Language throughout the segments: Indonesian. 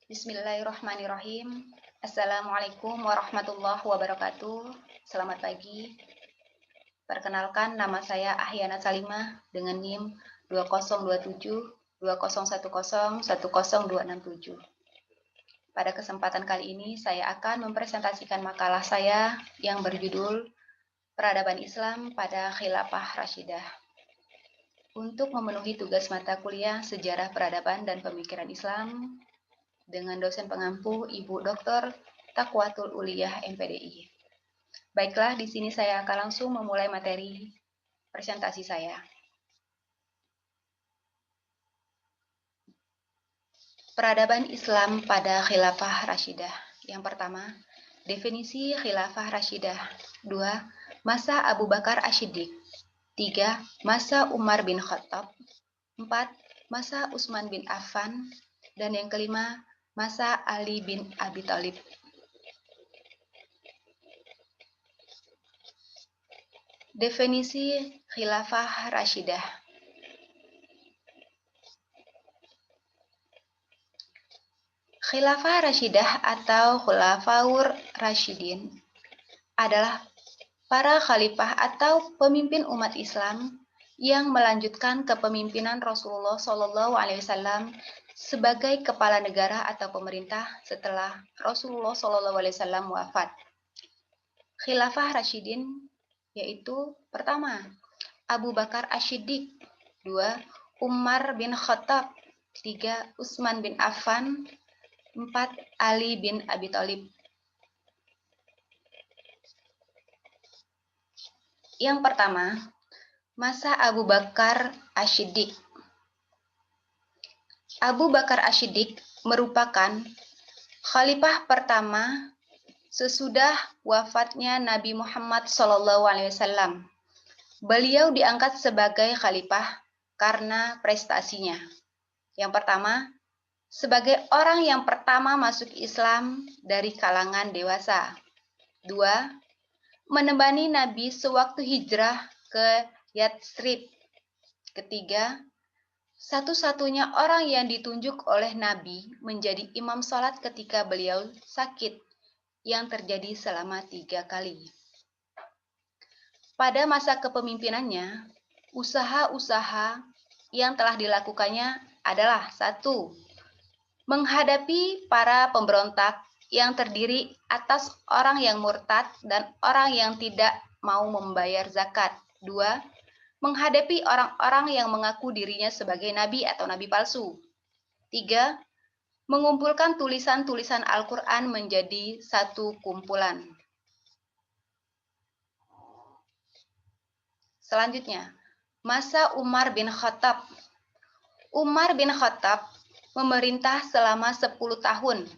Bismillahirrahmanirrahim. Assalamualaikum warahmatullahi wabarakatuh. Selamat pagi. Perkenalkan, nama saya Ahyana Salimah dengan NIM 2027 2010 10267. Pada kesempatan kali ini, saya akan mempresentasikan makalah saya yang berjudul Peradaban Islam pada Khilafah Rasyidah. Untuk memenuhi tugas mata kuliah Sejarah Peradaban dan Pemikiran Islam, dengan dosen pengampu Ibu Dr. Taqwatul Uliyah MPDI. Baiklah, di sini saya akan langsung memulai materi presentasi saya. Peradaban Islam pada Khilafah Rasyidah. Yang pertama, definisi Khilafah Rasyidah. 2. Masa Abu Bakar Asy-Siddiq. 3. Masa Umar bin Khattab. 4. Masa Utsman bin Affan. Dan yang kelima, masa Ali bin Abi Thalib. Definisi Khilafah Rasyidah. Khilafah Rasyidah atau Khulafaur Rasyidin adalah para khalifah atau pemimpin umat Islam yang melanjutkan kepemimpinan Rasulullah SAW sebagai kepala negara atau pemerintah setelah Rasulullah SAW wafat. Khilafah Rasyidin yaitu pertama, Abu Bakar Asy-Siddiq, 2. Umar bin Khattab, 3. Utsman bin Affan, 4. Ali bin Abi Thalib. Yang pertama, masa Abu Bakar Asy-Siddiq. Abu Bakar Asy-Siddiq merupakan khalifah pertama sesudah wafatnya Nabi Muhammad SAW. Beliau diangkat sebagai khalifah karena prestasinya. Yang pertama, sebagai orang yang pertama masuk Islam dari kalangan dewasa. 2. Menemani Nabi sewaktu hijrah ke Yatsrib. Ketiga, satu-satunya orang yang ditunjuk oleh Nabi menjadi imam sholat ketika beliau sakit, yang terjadi selama 3 kali. Pada masa kepemimpinannya, usaha-usaha yang telah dilakukannya adalah 1. Menghadapi para pemberontak yang terdiri atas orang yang murtad dan orang yang tidak mau membayar zakat. 2. Menghadapi orang-orang yang mengaku dirinya sebagai nabi atau nabi palsu. 3. Mengumpulkan tulisan-tulisan Al-Quran menjadi satu kumpulan. Selanjutnya, masa Umar bin Khattab. Umar bin Khattab memerintah selama 10 tahun,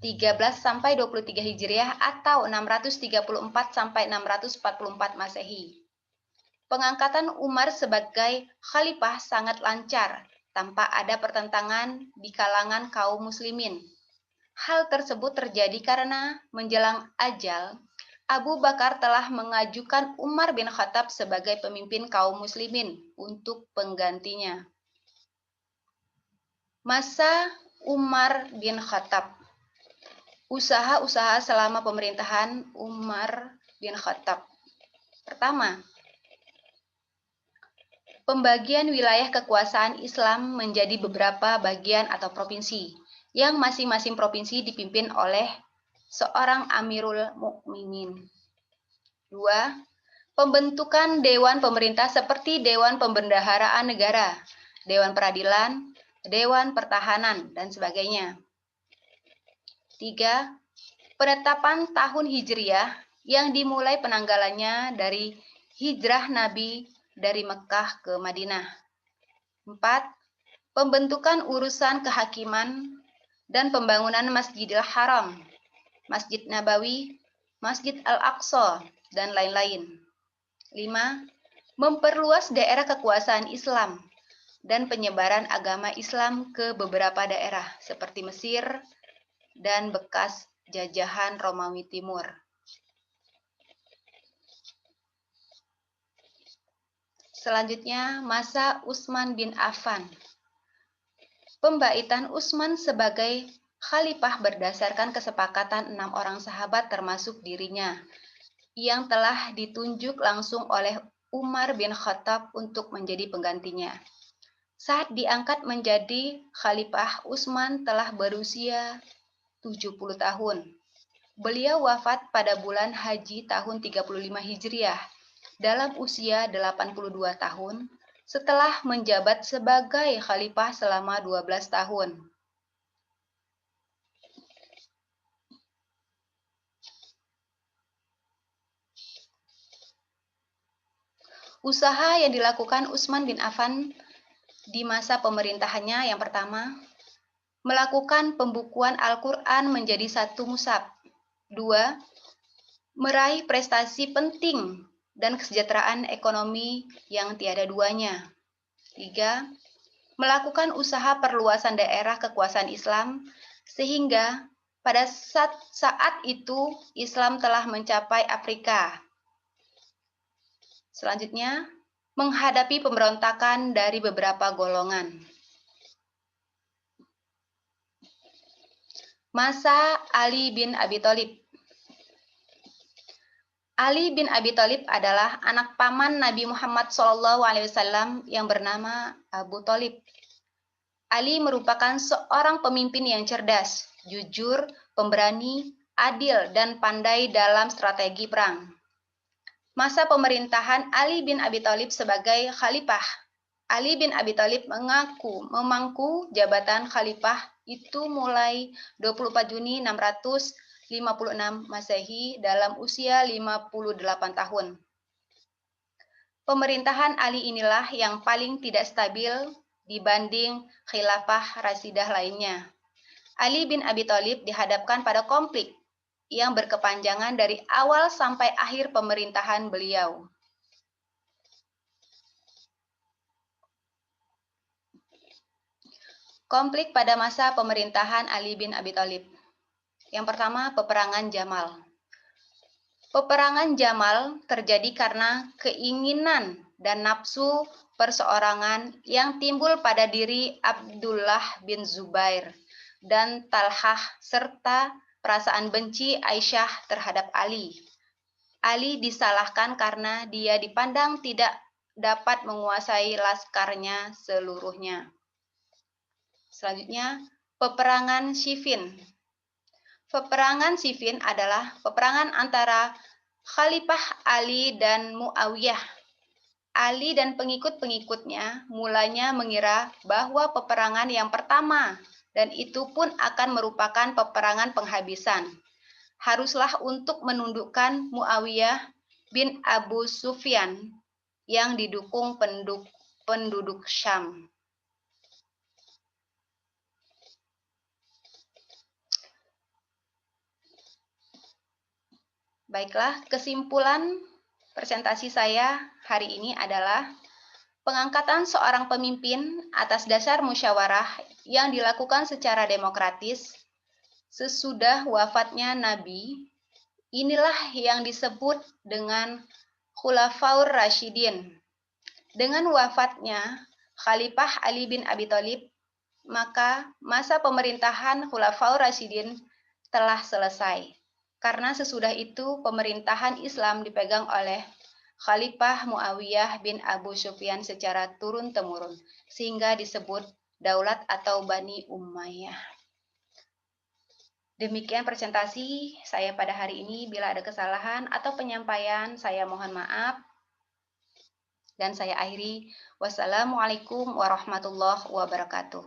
13 sampai 23 Hijriah atau 634 sampai 644 Masehi. Pengangkatan Umar sebagai khalifah sangat lancar, tanpa ada pertentangan di kalangan kaum muslimin. Hal tersebut terjadi karena menjelang ajal, Abu Bakar telah mengajukan Umar bin Khattab sebagai pemimpin kaum muslimin untuk penggantinya. Masa Umar bin Khattab. Usaha-usaha selama pemerintahan Umar bin Khattab. Pertama, pembagian wilayah kekuasaan Islam menjadi beberapa bagian atau provinsi, yang masing-masing provinsi dipimpin oleh seorang Amirul Mukminin. 2. Pembentukan Dewan Pemerintah seperti Dewan Pembendaharaan Negara, Dewan Peradilan, Dewan Pertahanan, dan sebagainya. 3. Penetapan tahun Hijriah yang dimulai penanggalannya dari hijrah Nabi dari Mekah ke Madinah. 4. Pembentukan urusan kehakiman dan pembangunan Masjidil Haram, Masjid Nabawi, Masjid Al-Aqsa, dan lain-lain. 5. Memperluas daerah kekuasaan Islam dan penyebaran agama Islam ke beberapa daerah seperti Mesir dan bekas jajahan Romawi Timur. Selanjutnya, masa Utsman bin Affan. Pembaitan Utsman sebagai khalifah berdasarkan kesepakatan 6 orang sahabat termasuk dirinya, yang telah ditunjuk langsung oleh Umar bin Khattab untuk menjadi penggantinya. Saat diangkat menjadi khalifah, Utsman telah berusia 70 tahun. Beliau wafat pada bulan Haji tahun 35 Hijriah dalam usia 82 tahun setelah menjabat sebagai khalifah selama 12 tahun. Usaha yang dilakukan Utsman bin Affan di masa pemerintahannya yang pertama, melakukan pembukuan Al-Quran menjadi satu mushaf. 2. Meraih prestasi penting dan kesejahteraan ekonomi yang tiada duanya. 3. Melakukan usaha perluasan daerah kekuasaan Islam sehingga pada saat itu Islam telah mencapai Afrika. Selanjutnya, menghadapi pemberontakan dari beberapa golongan. Masa Ali bin Abi Thalib. Ali bin Abi Thalib adalah anak paman Nabi Muhammad SAW yang bernama Abu Thalib. Ali merupakan seorang pemimpin yang cerdas, jujur, pemberani, adil, dan pandai dalam strategi perang. Masa pemerintahan Ali bin Abi Thalib sebagai khalifah. Ali bin Abi Thalib memangku jabatan khalifah itu mulai 24 Juni 656 Masehi dalam usia 58 tahun. Pemerintahan Ali inilah yang paling tidak stabil dibanding khilafah Rasidah lainnya. Ali bin Abi Thalib dihadapkan pada konflik yang berkepanjangan dari awal sampai akhir pemerintahan beliau. Konflik pada masa pemerintahan Ali bin Abi Thalib. Yang pertama, peperangan Jamal. Peperangan Jamal terjadi karena keinginan dan nafsu perseorangan yang timbul pada diri Abdullah bin Zubair dan Talhah serta perasaan benci Aisyah terhadap Ali. Ali disalahkan karena dia dipandang tidak dapat menguasai laskarnya seluruhnya. Selanjutnya, peperangan Siffin. Peperangan Siffin adalah peperangan antara Khalifah Ali dan Muawiyah. Ali dan pengikut-pengikutnya mulanya mengira bahwa peperangan yang pertama dan itu pun akan merupakan peperangan penghabisan. Haruslah untuk menundukkan Muawiyah bin Abu Sufyan yang didukung penduduk Syam. Baiklah, kesimpulan presentasi saya hari ini adalah pengangkatan seorang pemimpin atas dasar musyawarah yang dilakukan secara demokratis sesudah wafatnya Nabi. Inilah yang disebut dengan Khulafaur Rasyidin. Dengan wafatnya Khalifah Ali bin Abi Thalib, maka masa pemerintahan Khulafaur Rasyidin telah selesai. Karena sesudah itu pemerintahan Islam dipegang oleh Khalifah Muawiyah bin Abu Sufyan secara turun-temurun, sehingga disebut Daulat atau Bani Umayyah. Demikian presentasi saya pada hari ini. Bila ada kesalahan atau penyampaian, saya mohon maaf. Dan saya akhiri. Wassalamualaikum warahmatullahi wabarakatuh.